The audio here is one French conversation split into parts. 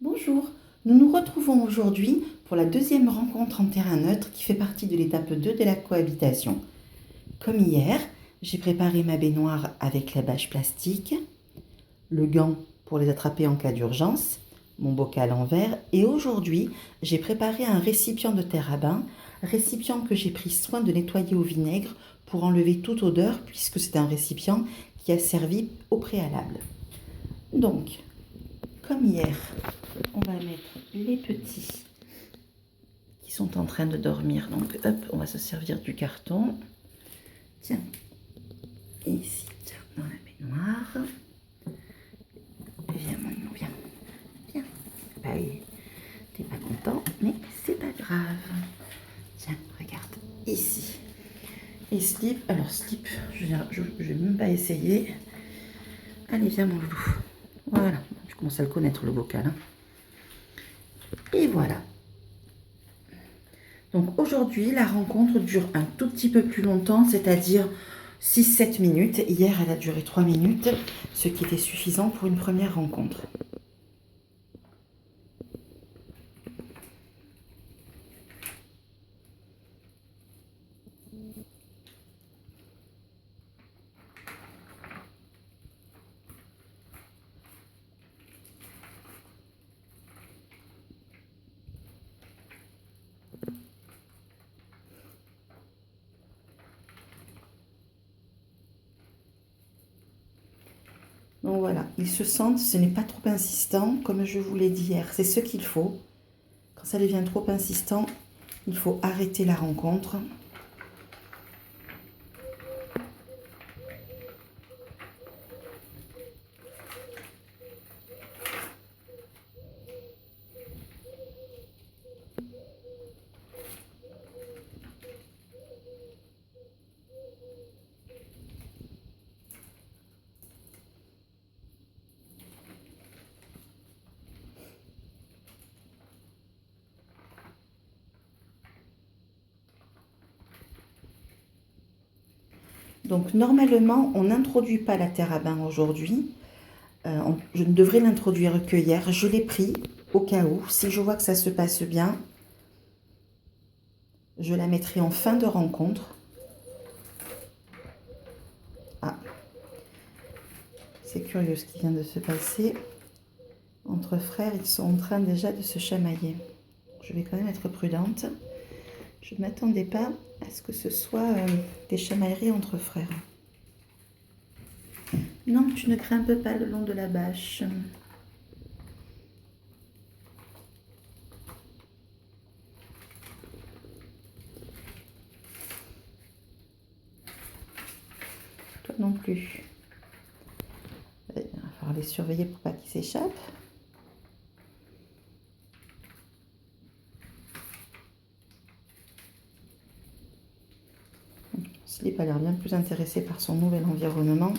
Bonjour, nous nous retrouvons aujourd'hui pour la deuxième rencontre en terrain neutre qui fait partie de l'étape 2 de la cohabitation. Comme hier, j'ai préparé ma baignoire avec la bâche plastique, le gant pour les attraper en cas d'urgence, mon bocal en verre et aujourd'hui, j'ai préparé un récipient de terre à bain, récipient que j'ai pris soin de nettoyer au vinaigre pour enlever toute odeur puisque c'est un récipient qui a servi au préalable. Donc, comme hier, on va mettre les petits qui sont en train de dormir. Donc, hop, on va se servir du carton. Tiens, et ici, tiens, dans la baignoire. Viens, mon amour, viens. Viens. Allez, t'es pas content, mais c'est pas grave. Tiens, regarde, ici. Et slip, alors slip, je vais même pas essayer. Allez, viens, mon loulou. Voilà, tu commences à le connaître, le bocal. Hein. Et voilà. Donc aujourd'hui, la rencontre dure un tout petit peu plus longtemps, c'est-à-dire 6-7 minutes. Hier, elle a duré 3 minutes, ce qui était suffisant pour une première rencontre. Donc voilà, ils se sentent, ce n'est pas trop insistant, comme je vous l'ai dit hier, c'est ce qu'il faut. Quand ça devient trop insistant, il faut arrêter la rencontre. Donc normalement, on n'introduit pas la terre à bain aujourd'hui. Je ne devrais l'introduire que hier. Je l'ai pris au cas où. Si je vois que ça se passe bien, je la mettrai en fin de rencontre. Ah, c'est curieux ce qui vient de se passer. Entre frères, ils sont en train déjà de se chamailler. Je vais quand même être prudente. Je ne m'attendais pas à ce que ce soit des chamailleries entre frères. Non, tu ne grimpes pas le long de la bâche. Toi non plus. Il va falloir les surveiller pour pas qu'ils s'échappent. Slip a l'air bien plus intéressé par son nouvel environnement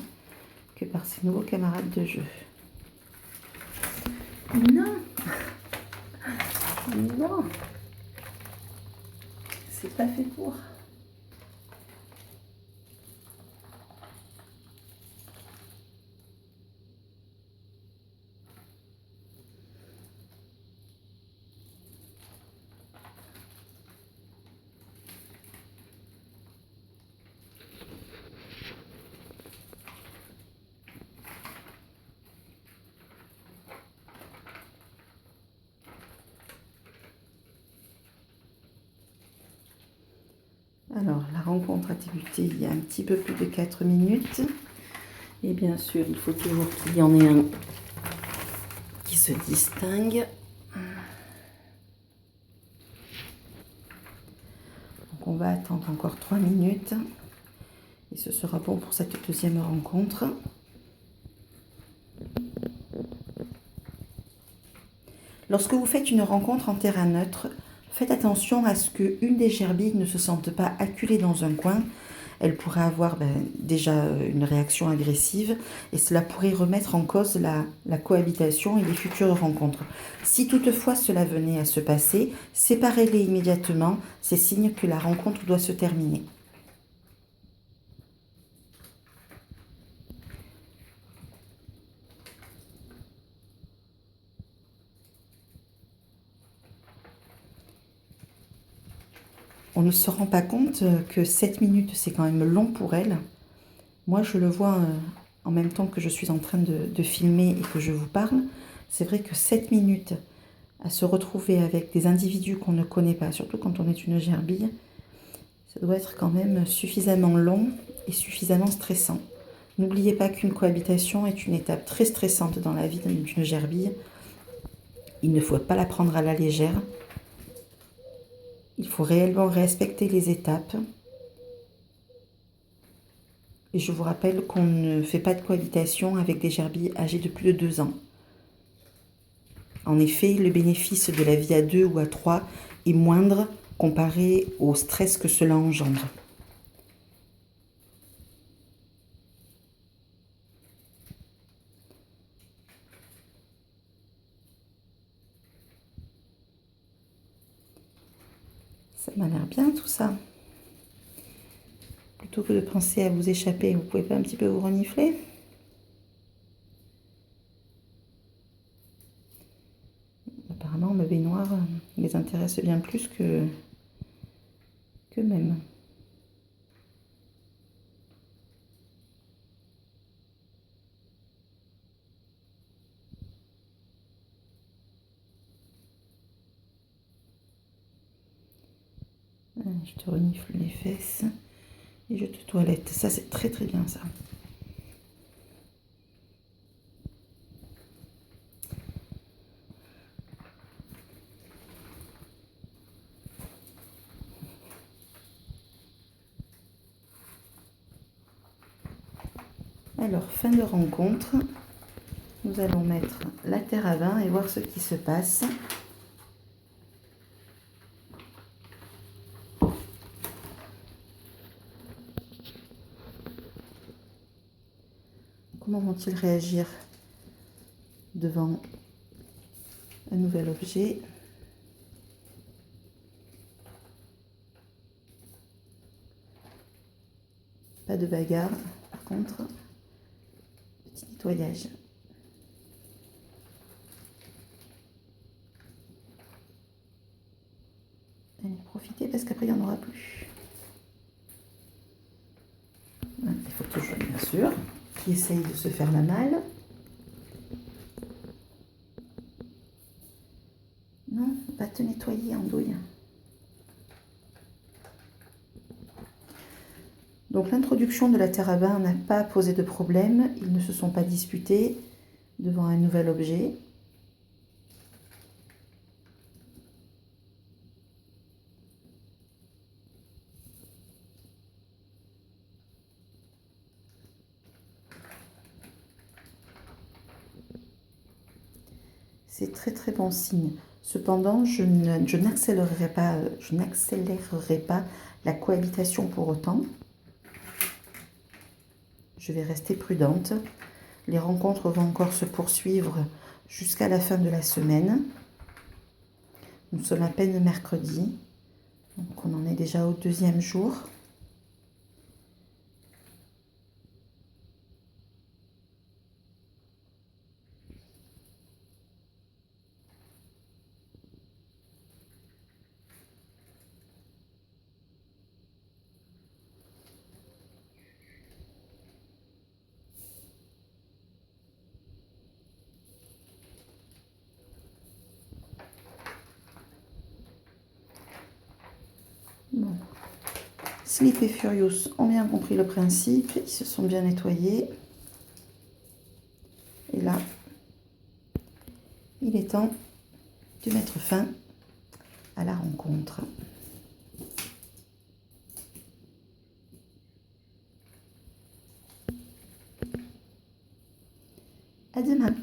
que par ses nouveaux camarades de jeu. Non! Non! C'est pas fait pour. Alors, la rencontre a débuté il y a un petit peu plus de 4 minutes. Et bien sûr, il faut toujours qu'il y en ait un qui se distingue. Donc, on va attendre encore 3 minutes. Et ce sera bon pour cette deuxième rencontre. Lorsque vous faites une rencontre en terrain neutre, faites attention à ce qu'une des gerbilles ne se sente pas acculée dans un coin. Elle pourrait avoir déjà une réaction agressive et cela pourrait remettre en cause la cohabitation et les futures rencontres. Si toutefois cela venait à se passer, séparez-les immédiatement, c'est signe que la rencontre doit se terminer. On ne se rend pas compte que 7 minutes, c'est quand même long pour elle. Moi, je le vois en même temps que je suis en train de filmer et que je vous parle. C'est vrai que 7 minutes à se retrouver avec des individus qu'on ne connaît pas, surtout quand on est une gerbille, ça doit être quand même suffisamment long et suffisamment stressant. N'oubliez pas qu'une cohabitation est une étape très stressante dans la vie d'une gerbille. Il ne faut pas la prendre à la légère. Il faut réellement respecter les étapes. Et je vous rappelle qu'on ne fait pas de cohabitation avec des gerbilles âgées de plus de 2 ans. En effet, le bénéfice de la vie à 2 ou à 3 est moindre comparé au stress que cela engendre. Ça m'a l'air bien tout ça. Plutôt que de penser à vous échapper, vous pouvez pas un petit peu vous renifler? Apparemment, ma baignoire les intéresse bien plus qu'eux-mêmes. Je te renifle les fesses et je te toilette. Ça, c'est très très bien ça. Alors, fin de rencontre. Nous allons mettre la terre à bain et voir ce qui se passe. Comment vont-ils réagir devant un nouvel objet? Pas de bagarre, par contre. Petit nettoyage. Allez, profitez parce qu'après il n'y en aura plus. Il faut toujours, bien sûr, qui essaye de se faire la malle. Non, va te nettoyer, andouille. Donc l'introduction de la terre à bain n'a pas posé de problème. Ils ne se sont pas disputés devant un nouvel objet. C'est très très bon signe. Cependant, je n'accélérerai pas la cohabitation pour autant. Je vais rester prudente. Les rencontres vont encore se poursuivre jusqu'à la fin de la semaine. Nous sommes à peine mercredi, donc on en est déjà au 2e jour. Bon. Sleep et Furious ont bien compris le principe, ils se sont bien nettoyés. Et là, il est temps de mettre fin à la rencontre. À demain.